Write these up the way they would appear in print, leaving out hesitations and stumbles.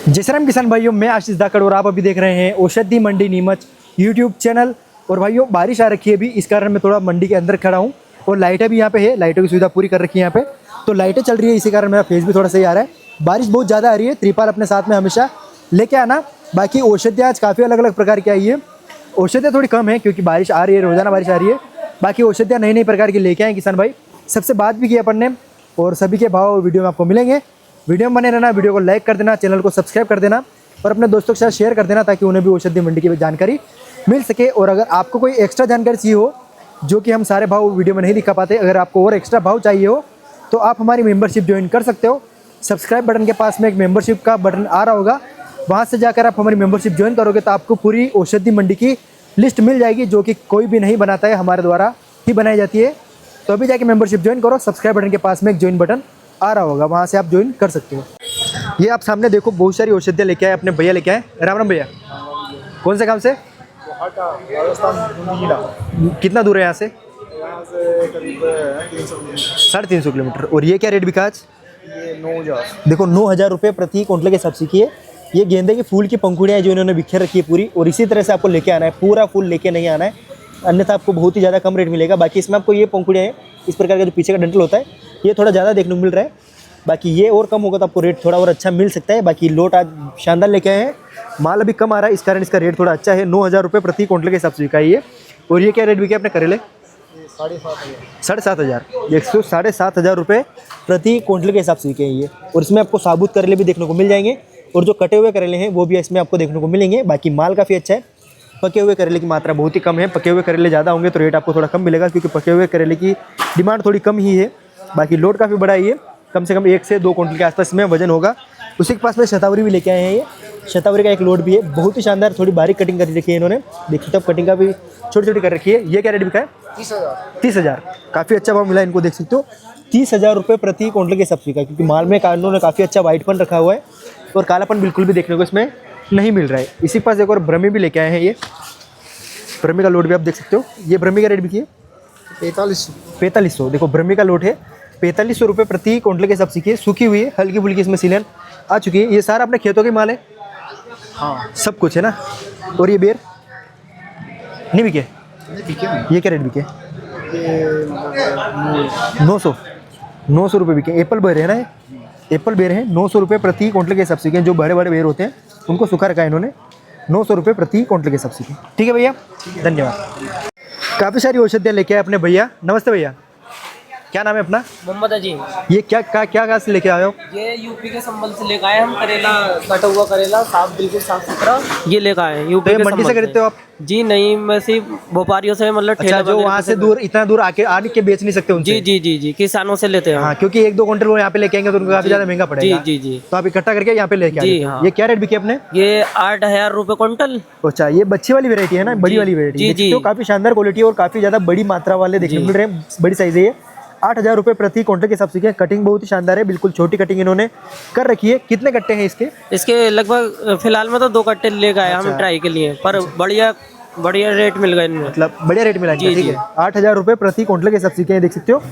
जय श्री राम किसान भाइयों, मैं आशीष धाकड़ और आप अभी देख रहे हैं औषधि मंडी नीमच यूट्यूब चैनल। और भाइयों बारिश आ रखी है अभी, इस कारण मैं थोड़ा मंडी के अंदर खड़ा हूँ और लाइटें भी यहाँ पे है, लाइटों की सुविधा पूरी कर रखी है यहाँ पे, तो लाइटें चल रही है, इसी कारण मेरा फेस भी थोड़ा सही आ रहा है। बारिश बहुत ज़्यादा आ रही है, त्रिपाल अपने साथ में हमेशा लेके आना। बाकी औषधियाँ आज काफ़ी अलग अलग प्रकार की आई है, औषधियाँ थोड़ी कम है क्योंकि बारिश आ रही है, रोज़ाना बारिश आ रही है। बाकी औषधियाँ नई नई प्रकार की लेके आए किसान भाई, सबसे बात भी की अपन ने और सभी के भाव वीडियो में आपको मिलेंगे। वीडियो में बने रहना, वीडियो को लाइक कर देना, चैनल को सब्सक्राइब कर देना और अपने दोस्तों के साथ शेयर कर देना ताकि उन्हें भी औषधि मंडी की जानकारी मिल सके। और अगर आपको कोई एक्स्ट्रा जानकारी चाहिए हो जो कि हम सारे भाव वीडियो में नहीं दिखा पाते, अगर आपको और एक्स्ट्रा भाव चाहिए हो तो आप हमारी मेंबरशिप ज्वाइन कर सकते हो। सब्सक्राइब बटन के पास में एक मेंबरशिप का बटन आ रहा होगा, वहाँ से जाकर आप हमारी मेंबरशिप ज्वाइन करोगे तो आपको पूरी औषधि मंडी की लिस्ट मिल जाएगी, जो कि कोई भी नहीं बनाता है, हमारे द्वारा ही बनाई जाती है। तो अभी जाके मेंबरशिप ज्वाइन करो, सब्सक्राइब बटन के पास में एक ज्वाइन बटन आ रहा होगा, वहाँ से आप ज्वाइन कर सकते हो। ये आप सामने देखो बहुत सारी औषधियाँ लेके आए, अपने भैया लेके आए। राम राम भैया, कौन से काम से? कितना दूर है यहाँ से? करीब 350 किलोमीटर। और ये क्या रेट बिका आज? ये 9,000। देखो 9,000 रुपये प्रति कुंटल के हिसाब से की है। ये गेंदे के फूल की पंखुड़ियाँ जो इन्होंने बिखेर रखी है पूरी, और इसी तरह से आपको लेके आना है, पूरा फूल लेके नहीं आना है, अन्यथा आपको बहुत ही ज़्यादा कम रेट मिलेगा। बाकी इसमें आपको ये पंखुड़ियाँ हैं, इस प्रकार का जो पीछे का डंठल होता है ये थोड़ा ज़्यादा देखने को मिल रहा है। बाकी ये और कम होगा तो आपको रेट थोड़ा और अच्छा मिल सकता है। बाकी लोट आज शानदार लेके आए हैं, माल अभी कम आ रहा है, इस कारण इसका रेट थोड़ा अच्छा है। 9,000 रुपये प्रति कुंटल के हिसाब से बिका है ये। और ये क्या रेट बिके अपने करेले? 7,500। 7,500 रुपये प्रति कुंटल के हिसाब से बिके हैं ये। और इसमें आपको साबुत करेले भी देखने को मिल जाएंगे और जो कटे हुए करेले हैं वो भी इसमें आपको देखने को मिलेंगे। बाकी माल काफ़ी अच्छा है, पके हुए करेले की मात्रा बहुत ही कम है। पके हुए करेले ज़्यादा होंगे तो रेट आपको थोड़ा कम मिलेगा क्योंकि पके हुए करेले की डिमांड थोड़ी कम ही है। बाकी लोड काफ़ी बड़ा है, ये कम से कम 1 से 2 कुंटल के आसपास में वजन होगा। उसी के पास में शतावरी भी लेके आए हैं, ये शतावरी का एक लोड भी है, बहुत ही शानदार, थोड़ी बारीक कटिंग कर रखी है इन्होंने, देखिए तब कटिंग का भी छोटी छोटी कर रखी है। ये क्या रेट बिका है? 30,000। काफ़ी अच्छा भाव मिला इनको, देख सकते हो 30,000 रुपये प्रति कुंटल के हिसाब से बिका, क्योंकि माल में इन्होंने काफ़ी अच्छा वाइटपन रखा हुआ है और कालापन बिल्कुल भी देखने को इसमें नहीं मिल रहा है। इसी के पास एक और ब्रह्मी भी लेके आए हैं, ये ब्रह्मी का लोड भी आप देख सकते हो। ये ब्रह्मी का रेट भी किए 4500। देखो ब्रह्मी का लोड है 4500 रुपये प्रति कुंटल के हिसाब से। सूखी हुई है, हल्की फुल्की इसमें सीलन आ चुकी है। ये सारा अपने खेतों के माल है, हाँ सब कुछ है ना। और ये बेर नहीं बिके? ये क्या रेट बिके? 900 रुपये बिके। एप्पल बेर है ना, ये एप्पल बेर है, 900 रुपये प्रति कुंटल के हिसाब से। जो बड़े बड़े बेर होते हैं उनको सूखा रखा है इन्होंने, 900 रुपये प्रति कुंटल के हिसाब से। ठीक है भैया, धन्यवाद। काफ़ी सारी औषधियाँ लेके आए अपने भैया। नमस्ते भैया, क्या नाम है अपना? मोहम्मद अजीम। ये क्या से लेके आए हो? ये यूपी के संबल से लेकर आए हम, करेला कटा हुआ करेला, साफ बिल्कुल साफ सुथरा ये लेकर आए हैं यूपी तो के मंडी से संबल खरीदते हो आप? जी नहीं, मैं सिर्फ व्यापारियों से, मतलब अच्छा, जो वहाँ से दूर, इतना दूर आके बेच नहीं सकते उनसे? जी किसानों से लेते हैं। हाँ, क्योंकि 1-2 कुंटल वो यहाँ पे लेके आएंगे तो उनको काफी ज्यादा महंगा पड़ेगा। जी तो आप इकट्ठा करके यहाँ पे लेके आए। हाँ। ये क्या रेट बिके अपने? ये 8,000 रुपये कुंटल। अच्छा, ये बच्ची वाली वेरायटी है ना, बड़ी वाली वेरायटी? जी। काफी शानदार क्वालिटी और काफी ज्यादा बड़ी मात्रा वाले देखने को मिल रहे हैं, बड़ी साइज है ये। 8,000 रुपये प्रति कुंटल के हिसाब से। कटिंग बहुत ही शानदार है, बिल्कुल छोटी कटिंग इन्होंने कर रखी है। कितने कट्टे हैं इसके? लगभग फिलहाल में तो 2 कट्टे ले गए हम ट्राई के लिए, पर बढ़िया रेट मिल गए इनमें, मतलब बढ़िया रेट मिला। ठीक है, 8,000 रुपये प्रति कुंटल के हिसाब से देख सकते हो।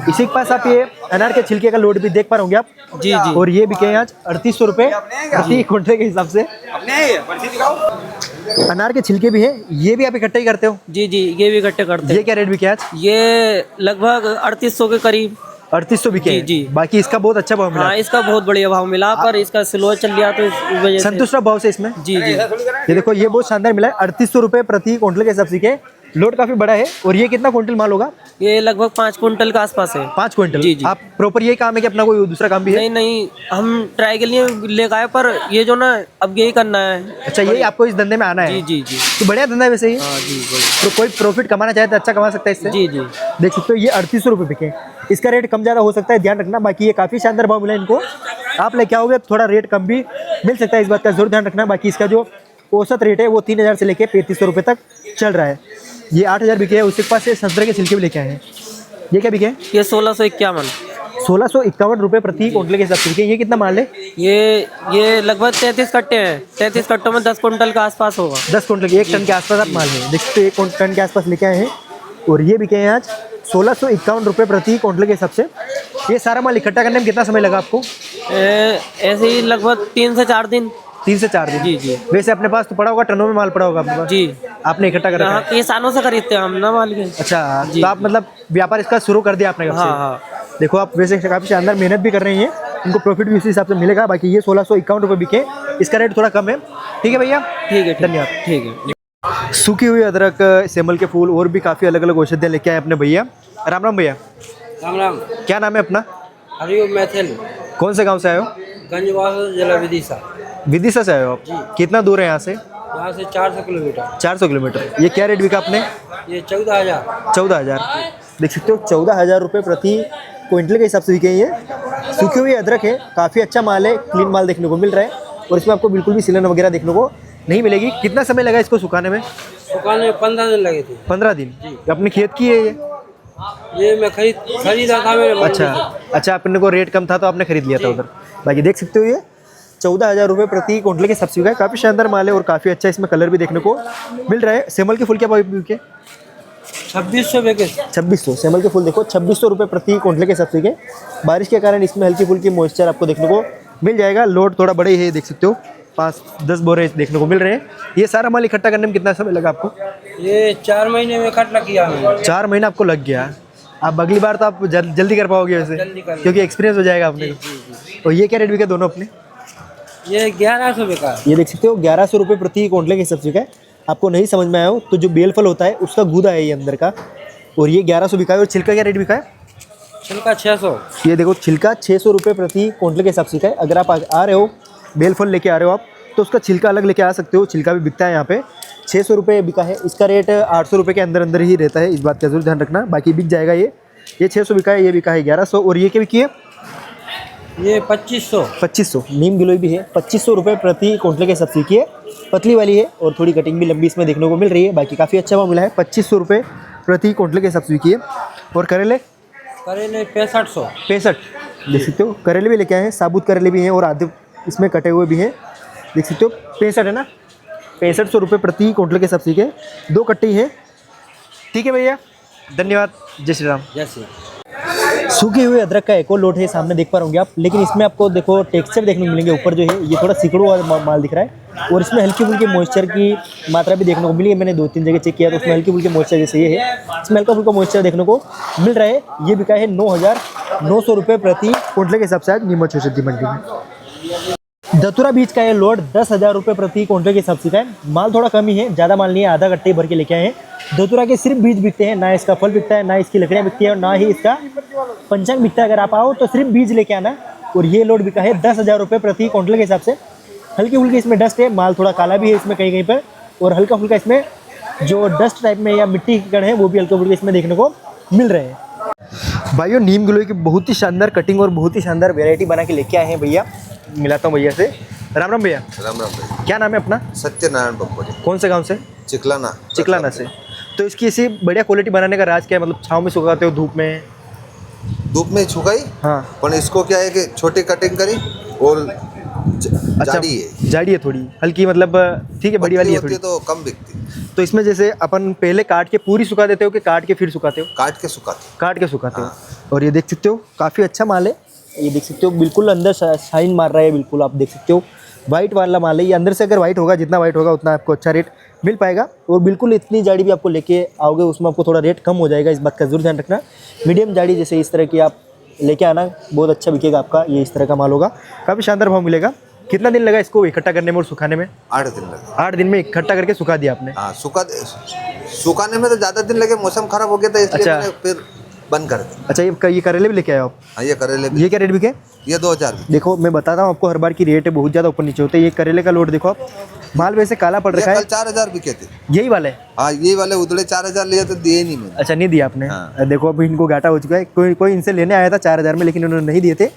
इसी के पास आप ये अनार के छिलके का लोड भी देख पा रहे होंगे आप। जी। और ये बिके हैं आज 3,800 रुपये प्रति कुंटल के हिसाब से। अनार के छिलके भी हैं, ये भी आप इकट्ठा ही करते हो? जी ये भी इकट्ठे करते हैं। ये क्या रेट बिके आज? ये लगभग 3,800 के करीब। 3,800 बिके? जी। बाकी इसका बहुत अच्छा भाव मिला? हाँ, इसका बहुत बढ़िया भाव मिला, पर इसका स्लो चल गया तो इस वजह से। संतुष्ट भाव से इसमें? जी। ये देखो, ये बहुत शानदार मिला है 3,800 रुपये प्रति कुंटल के हिसाब से। लोड काफी बड़ा है। और ये कितना कुंटल माल होगा? ये लगभग 5 कुंटल के आसपास है। 5 कुंटल? जी। आप प्रॉपर यही काम है कि अपना कोई दूसरा काम भी है? नहीं, हम ट्राई के लिए ले गए, पर ये जो ना अब यही करना है। अच्छा, यही आपको इस धंधे में आना है? जी। तो बढ़िया धंधा है वैसे ही। हाँ जी, तो कोई प्रॉफिट कमाना चाहे तो अच्छा कमा सकता है इससे। जी। देख सकते हो, ये 3,800 रुपये बिके। इसका रेट कम ज़्यादा हो सकता है, ध्यान रखना। बाकी ये काफ़ी शानदार भाव मिला इनको, आप लेके आओगे थोड़ा रेट कम भी मिल सकता है, इस बात का जरूर ध्यान रखना। बाकी इसका जो औसत रेट है वो 3,000 से लेके 3,500 रुपये तक चल रहा है। ये 8,000 बिके है। उसके पास से संतरे के छिलके भी लेके आए हैं। ये क्या बिके? ये 1651। 1651 रुपये प्रति कुंटल के हिसाब से। ये कितना माल है? ये लगभग 33 कट्टे हैं। 33 कट्टों में 10 कुंटल के आसपास होगा। 10 कुंटल के, 1 टन के आसपास आप माल है, देखते हो 1 टन के आसपास लेके आए हैं। और ये बिके हैं आज 1651 रुपये प्रति कुंटल के हिसाब से। ये सारा माल इकट्ठा करने में कितना समय लगा आपको? ऐसे ही लगभग 3 से 4 दिन। 3 से 4 दिन। जी जी। वैसे अपने पास तो पड़ा होगा, टनों में माल पड़ा होगा अपने पास। जी, आपने इकट्ठा कर रखा यहाँ है। किसानों से खरीदते हैं हम ना माल के। अच्छा, जी। तो आप मतलब व्यापार इसका शुरू कर दिया आपने कब से? हाँ हाँ। देखो आप वैसे काफ़ी शानदार मेहनत भी कर रही हैं, इनको प्रॉफिट भी उसी हिसाब से मिलेगा। बाकी ये 1651 रुपये बिके, इसका रेट थोड़ा कम है। ठीक है भैया, ठीक है, धन्यवाद। ठीक है। सूखी हुई अदरक, सेमल के फूल और भी काफ़ी अलग अलग औषधियाँ लेके आए अपने भैया। राम राम भैया, राम राम। क्या नाम है अपना? हरिओम मैथिल, कौन से गांव से आए हो? गंजवास जिला विदिशा। विदिशा से आए हो जी। आप? कितना दूर है यहाँ से? यहाँ से 400 किलोमीटर। 400 किलोमीटर। ये क्या रेट बिका आपने? ये 14,000। 14,000। देख सकते हो 14,000 रुपये प्रति क्विंटल के हिसाब से बिके ये। सूखी हुई अदरक है, काफ़ी अच्छा माल है, क्लीन माल देखने को मिल रहा है और इसमें आपको बिल्कुल भी सिलन वगैरह देखने को नहीं मिलेगी। कितना समय लगा इसको सुखाने में? सुखाने में 15 दिन लगे थे। 15 दिन। अपने खेत की है ये मैं खरीदा था मेरे मंडी से। अच्छा, अपने को रेट कम था तो आपने खरीद लिया था उधर। बाकी देख सकते हो ये 14,000 रुपये प्रति क्विंटल के हिसाब से बिका है। काफ़ी शानदार माल है और काफ़ी अच्छा इसमें कलर भी देखने को मिल रहा है। सेमल के फूल क्या भाव बिके? 2600 बिके। 2600। सेमल के फूल देखो 2600 रुपये प्रति क्विंटल के हिसाब से बिके। बारिश के कारण इसमें हल्की फुल्की मॉइस्चर आपको देखने को मिल जाएगा। लोड थोड़ा बड़ा ही है, देख सकते हो 5-10 बोरे देखने को मिल रहे हैं। ये सारा माल इकट्ठा करने में कितना समय लगा आपको? ये 4 महीने में इकट्ठा किया मैंने। 4 महीना आपको लग गया। आप अगली बार तो आप जल्दी कर पाओगे वैसे, जल्दी कर लेंगे। क्योंकि एक्सपीरियंस हो जाएगा आपने। और ये क्या रेट बिके दोनों अपने? ये 1100 बिका। ये देख सकते हो 1100 रुपये प्रति क्विंटल के हिसाब से बिका है। आपको नहीं समझ में आया हो तो जो बेल फल होता है उसका गूदा है ये अंदर का, और ये 1100 बिका है। और छिलका क्या रेट बिका है? छिलका 600। ये देखो छिलका 600 रुपये प्रति क्विंटल के हिसाब से बिका है। अगर आप आ रहे हो बेल फल लेके आ रहे हो आप, तो उसका छिलका अलग लेके आ सकते हो। छिलका भी बिकता है यहाँ पे। 600 रुपये बिका है। इसका रेट 800 रुपये के अंदर अंदर ही रहता है, इस बात का जरूर ध्यान रखना। बाकी बिक जाएगा ये 600 बिका है, ये बिका है 1100। और ये क्या बिकी है? ये 2500। 2500। नीम गिलोय भी है, 2500 रुपये प्रति क्विंटल के हिसाब से बिकी है। पतली वाली है और थोड़ी कटिंग भी लंबी इसमें देखने को मिल रही है। बाकी काफ़ी अच्छा भाव मिला है, 2500 रुपये प्रति क्विंटल के हिसाब से बिकी है। और करेले? करेले 6500। 65। देख सकते हो करेले भी लेके आए हैं, साबुत करेले भी हैं और आधे इसमें कटे हुए भी हैं। देख सकते हो 65 है ना, 6500 रुपये प्रति क्विंटल के हिसाब से बिके। 2 कट्टी हैं। ठीक है भैया, धन्यवाद। जय श्री राम। जैसे सूखे हुए अदरक का एक और लोट है, सामने देख पा रहे होंगे आप। लेकिन इसमें आपको देखो टेक्सचर देखने को मिलेंगे। ऊपर जो है ये थोड़ा सिकड़ों वाला माल दिख रहा है और इसमें हल्की फुल्की मॉइस्चर की मात्रा भी देखने को मिली है। मैंने 2-3 जगह चेक किया तो उसमें हल्की फुल्की मॉइस्चर जैसे ये है, इसमें हल्का फुल्का मॉइस्चर देखने को मिल रहा है। ये बिका है 9,900 रुपये प्रति क्विंटल के हिसाब से आज नीमच औषधि मंडी में। धतूरा बीज का ये लोड 10,000 रुपये प्रति क्विंटल के हिसाब से है। माल थोड़ा कम ही है, ज़्यादा माल नहीं है, आधा कट्टे भर के लेके आए हैं। धतूरा के सिर्फ बीज बिकते हैं, ना इसका फल बिकता है, ना इसकी लकड़ियाँ बिकती है और ना ही इसका पंचांग बिकता है। अगर आप आओ तो सिर्फ बीज लेके आना। और ये लोड बिका है 10,000 रुपये प्रति क्विंटल के हिसाब से। हल्की फुल्की इसमें डस्ट है, माल थोड़ा काला भी है इसमें कहीं कहीं पर, और हल्का फुल्का इसमें जो डस्ट टाइप में या मिट्टी के कण है वो भी हल्के फुल्के इसमें देखने को मिल रहे हैं। भाइयों नीम गिलोय की बहुत ही शानदार कटिंग और बहुत ही शानदार वेराइटी बना के लेके आए हैं भैया। मिलाता हूँ भैया से। राम राम भैया। राम राम भाई। क्या नाम है अपना? सत्यनारायण बम्बोरी, कौन से गांव से? चिकलाना। चिकलाना से। तो इसकी ऐसी बढ़िया क्वालिटी बनाने का राज क्या है? मतलब छाँव में सुखाते हो, धूप में? धूप में छुकाई, हाँ। पर इसको क्या है कि छोटी कटिंग करी और जाड़ी है। जाड़ी है थोड़ी हल्की, मतलब ठीक है, बड़ी वाली है होती थोड़ी। है तो कम बिकती। तो इसमें जैसे अपन पहले काट के पूरी सुखा देते हो कि काट के फिर सुखाते हो? काट के सुखाते। काट के सुखाते हो। और ये देख सकते हो काफ़ी अच्छा माल है। ये देख सकते हो बिल्कुल अंदर शाइन मार रहा है, बिल्कुल आप देख सकते हो वाइट वाला माल है ये। अंदर से अगर वाइट होगा, जितना वाइट होगा उतना आपको अच्छा रेट मिल पाएगा। और बिल्कुल इतनी जाड़ी भी आपको लेके आओगे उसमें आपको थोड़ा रेट कम हो जाएगा, इस बात का जरूर ध्यान रखना। मीडियम जाड़ी जैसे इस तरह की आप लेके आना, बहुत अच्छा बिकेगा आपका। ये इस तरह का माल होगा, काफ़ी शानदार भाव मिलेगा। कितना दिन लगा इसको इकट्ठा करने में और सुखाने में? 8 दिन लगे। 8 दिन में इकट्ठा करके सुखा दिया आपने? हाँ, सुखाने में तो ज़्यादा दिन लगे, मौसम खराब हो गया था इसलिए अच्छा। मैंने फिर बंद कर दिया। अच्छा, ये करेले भी लेके आए हो आप? हाँ, ये करेले भी। ये क्या रेट बिके? ये 2000। देखो मैं बताता हूँ आपको, हर बार की रेट है बहुत ज़्यादा ऊपर नीचे होते हैं। ये करेले का लोड देखो आप, माल वैसे काला पड़ रखा कल है। 4000 बिके थे। यही वाला है? हाँ, ये वाले उधड़े 4000 लिए तो दिए नहीं मैंने। अच्छा, नहीं दिया आपने? हाँ। देखो अभी इनको घाटा हो चुका है। कोई इनसे लेने आया था 4000 में, लेकिन उन्होंने नहीं दिए थे।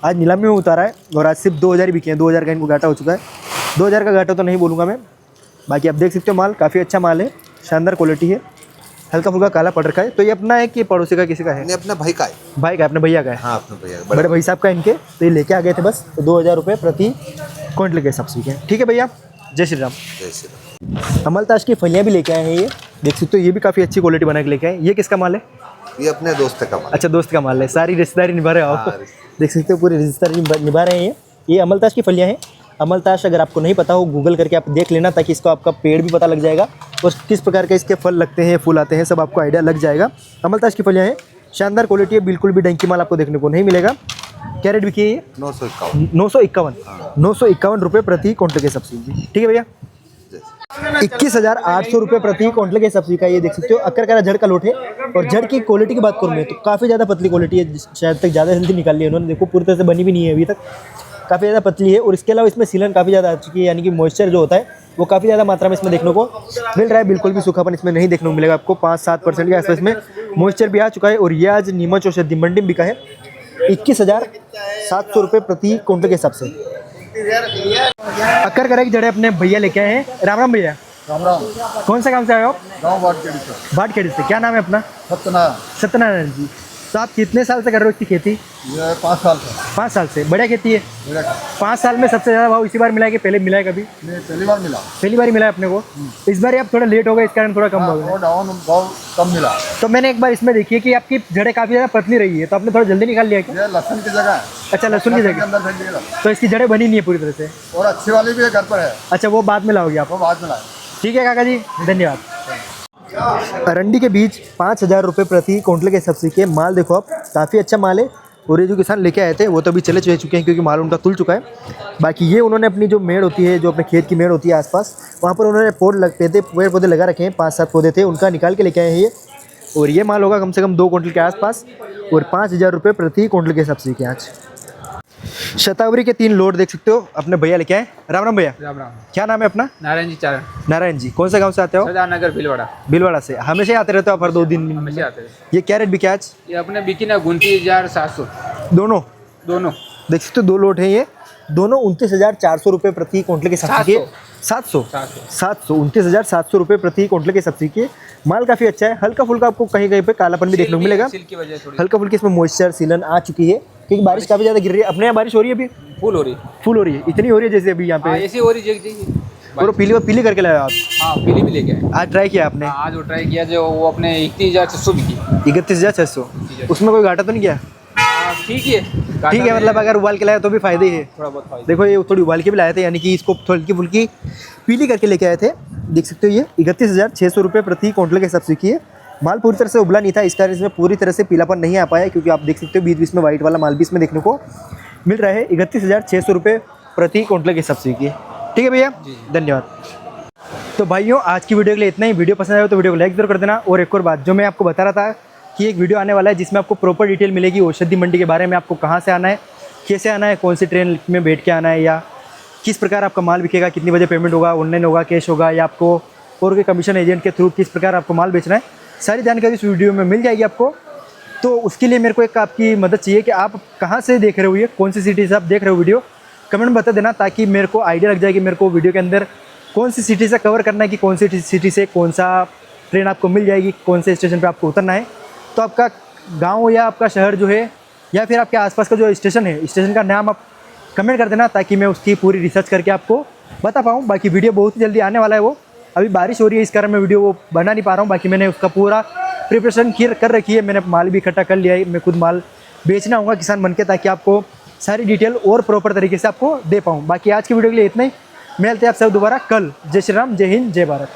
आज नीलामी में उतारा है और आज सिर्फ 2000 ही बिके हैं। 2000 का इनको घाटा हो चुका है। 2000 का घाटा तो नहीं बोलूँगा मैं। बाकी आप देख सकते हो माल काफ़ी अच्छा माल है, शानदार क्वालिटी है, हल्का फुल्का काला पड़ रखा है। तो ये अपना है कि पड़ोसी का, किसी का है? ये अपने भाई का है। भाई का, अपने भैया का है? हाँ, अपने भैया का, बड़े भाई साहब का इनके। तो ये लेके आ गए थे बस, तो 2000 रुपये प्रति क्विंटल के हिसाब से बिके। ठीक है भैया, जय श्री राम। जय श्री राम। अमलताश की फलियाँ भी लेके आए हैं ये, देख सकते हो। ये भी काफ़ी अच्छी क्वालिटी बना के लेके आए। ये किसका माल है? ये अपने दोस्त का माल। अच्छा, दोस्त का माल है, सारी रिश्तेदारी निभा रहे हो आप। हाँ, देख सकते हो पूरी रिश्तेदारी निभा रहे हैं ये अमलताश की फलियाँ हैं। अमलताश अगर आपको नहीं पता हो, गूगल करके आप देख लेना, ताकि इसको आपका पेड़ भी पता लग जाएगा और किस प्रकार के इसके फल लगते हैं, फूल आते हैं, सब आपको आइडिया लग जाएगा। अमलताश की फलियाँ हैं, शानदार क्वालिटी है, बिल्कुल भी डंकी माल आपको देखने को नहीं मिलेगा। क्या रेट बिकी है ये? 951। 951 रुपये प्रति क्विंटल के सब्सिडी। ठीक है भैया, 21,800 रुपये प्रति क्विंटल के सब्सिडी का ये देख सकते हो। अक्कर का जड़ का लोट है और जड़ की क्वालिटी की बात करूँ मैं तो काफ़ी ज़्यादा पतली क्वालिटी है, शायद तक ज़्यादा जल्दी निकाल ली है उन्होंने। देखो पूरी तरह से बनी भी नहीं है अभी तक, काफ़ी ज़्यादा पतली है। और इसके अलावा इसमें सीलन काफ़ी ज़्यादा आ चुकी है, यानी कि मॉइस्चर जो होता है वो काफ़ी ज़्यादा मात्रा में इसमें देखने को मिल रहा है। बिल्कुल भी सूखापन इसमें नहीं देखने को मिलेगा आपको, 5-7% के आसपास में मॉइस्चर भी आ चुका है। और ये आज नीमच औषधि मंडी में बिका है 21,700 रुपये प्रति क्विंटल के हिसाब से। अक्कर करा की जड़े अपने भैया लेके आए हैं। राम राम भैया। राम राम। कौन सा काम से आए हो आप? गाँव बाटखेड़ी से। बाटखेड़ी से। क्या नाम है अपना? सत्यनारायण। सत्यनारायण जी। तो आप कितने साल से कर रहे हो इसकी खेती? ये 5 साल से। 5 साल से। बढ़िया खेती है। मेरा 5 साल में सबसे ज़्यादा भाव इसी बार मिला है कि पहले मिला है कभी? ये पहली बार मिला। पहली बार ही मिला है अपने को। इस बार आप थोड़ा लेट हो गए, इस कारण थोड़ा कम हो गया। और डाउन भाव कम मिला। तो मैंने एक बार इसमें देखी है कि आपकी जड़ें काफ़ी ज़्यादा पतली रही है, तो आपने थोड़ा जल्दी निकाल लिया क्या? ये लहसुन की जगह है। अच्छा, लहसुन की जगह। अंदर फेंक दिया। तो इसकी जड़ें बनी नहीं है पूरी तरह से। और अच्छी वाली भी है, घर पर है। अच्छा, वो बाद में लाओगे आप? वो बाद में लाए। ठीक है काका जी, धन्यवाद। अरंडी के बीज 5,000 रुपये प्रति क्विंटल के सब्सिडी के माल देखो आप, काफ़ी अच्छा माल है। और ये जो किसान लेके आए थे वो तो अभी चले चुके हैं, क्योंकि माल उनका तुल चुका है। बाकी ये उन्होंने अपनी जो मेड़ होती है, जो अपने खेत की मेड़ होती है आसपास, वहाँ पर उन्होंने पेड़ पौधे लगा रखे हैं। 5-7 पौधे थे, उनका निकाल के लेके आए हैं ये। और ये माल होगा कम से कम 2 क्विंटल के आसपास और 5,000 रुपये प्रति क्विंटल के सब्सिडी के आज। शतावरी के 3 लोड देख सकते हो अपने भैया लेके आए। राम राम भैया। राम राम। क्या नाम है अपना? नारायण जी चारण। नारायण जी। कौन सा गांव से आते हो? सरदार नगर भीलवाड़ा। भीलवाड़ा से। हमेशा आते रहते हो आप हर 2 दिन? हमेशा आते हैं। ये क्या रेट बिके आज? ये अपने बिकी ना 29,700 दोनों देख सकते हो, 2 लोट हैं ये, दोनों 29,400 रुपये प्रति क्विंटल के सब्सिडी के। 700 29,700 रुपये प्रति क्विंटल के सब्सिडी के। माल काफ़ी अच्छा है, हल्का फुल्का आपको कहीं कहीं पे कालापन भी देखने को मिलेगा। हल्का फुल्की इसमें मॉइस्चर सीलन आ चुकी है, क्योंकि बारिश काफ़ी ज़्यादा गिर रही है। अपने यहाँ बारिश हो रही है अभी? फुल हो रही। फुल हो रही है, इतनी हो रही है जैसे अभी यहाँ पे। ऐसी हो रही है। और पीली करके लाया आप? हाँ, पीली भी लेके आए। आज ट्राई किया आपने? आज वो ट्राई किया जो वो अपने 31,600 बिकी। 31,600। उसमें कोई घाटा तो नहीं किया? ठीक है। ठीक है, मतलब अगर उबाल के लाया तो भी फायदे ही है। थोड़ा बहुत फायदा। देखो ये थोड़ी उबाल के भी लाए थे, यानी कि इसको हल्की फुल्की पीली करके लेके आए थे। देख सकते हो ये 31,600 रुपये प्रति क्विंटल के सब्सिडी की है। माल पूरी तरह से उबला नहीं था, इस कारण इसमें पूरी तरह से पीलापन नहीं आ पाया, क्योंकि आप देख सकते हो बीच बीच में वाइट वाला माल भी इसमें देखने को मिल रहा है। 31,600 रुपये प्रति क्विंटल की सब्सिडी की। ठीक है भैया, धन्यवाद। तो भाइयों, आज की वीडियो के लिए इतना ही। वीडियो पसंद आया तो वीडियो को लाइक जरूर कर देना। और एक और बात जो मैं आपको बता रहा था कि एक वीडियो आने वाला है जिसमें आपको प्रॉपर डिटेल मिलेगी औषधि मंडी के बारे में। आपको कहाँ से आना है, कैसे आना है, कौन सी ट्रेन में बैठ के आना है, या किस प्रकार आपका माल बिकेगा, कितनी बजे पेमेंट होगा, ऑनलाइन होगा, कैश होगा, या आपको और के कमीशन एजेंट के थ्रू किस प्रकार आपको माल बेचना है, सारी जानकारी इस वीडियो में मिल जाएगी आपको। तो उसके लिए मेरे को एक आपकी मदद चाहिए कि आप कहाँ से देख रहे हो, ये कौन सी सिटी से आप देख रहे हो वीडियो, कमेंट में बता देना, ताकि मेरे को आइडिया लग जाए कि मेरे को वीडियो के अंदर कौन सी सिटी से कवर करना है, कि कौन सी सिटी से कौन सा ट्रेन आपको मिल जाएगी, कौन से स्टेशन पर आपको उतरना है। तो आपका गांव या आपका शहर जो है, या फिर आपके आसपास का जो स्टेशन है, स्टेशन का नाम आप कमेंट कर देना, ताकि मैं उसकी पूरी रिसर्च करके आपको बता पाऊँ। बाकी वीडियो बहुत ही जल्दी आने वाला है। वो अभी बारिश हो रही है, इस कारण मैं वीडियो वो बना नहीं पा रहा हूँ। बाकी मैंने उसका पूरा प्रिपरेशन कर रखी है, मैंने माल भी इकट्ठा कर लिया है। मैं खुद माल बेचना होगा किसान बन के, ताकि आपको सारी डिटेल और प्रॉपर तरीके से आपको दे पाऊँ। बाकी आज की वीडियो के लिए इतना ही। मिलते हैं आप सब दोबारा कल। जय श्री राम, जय हिंद, जय भारत।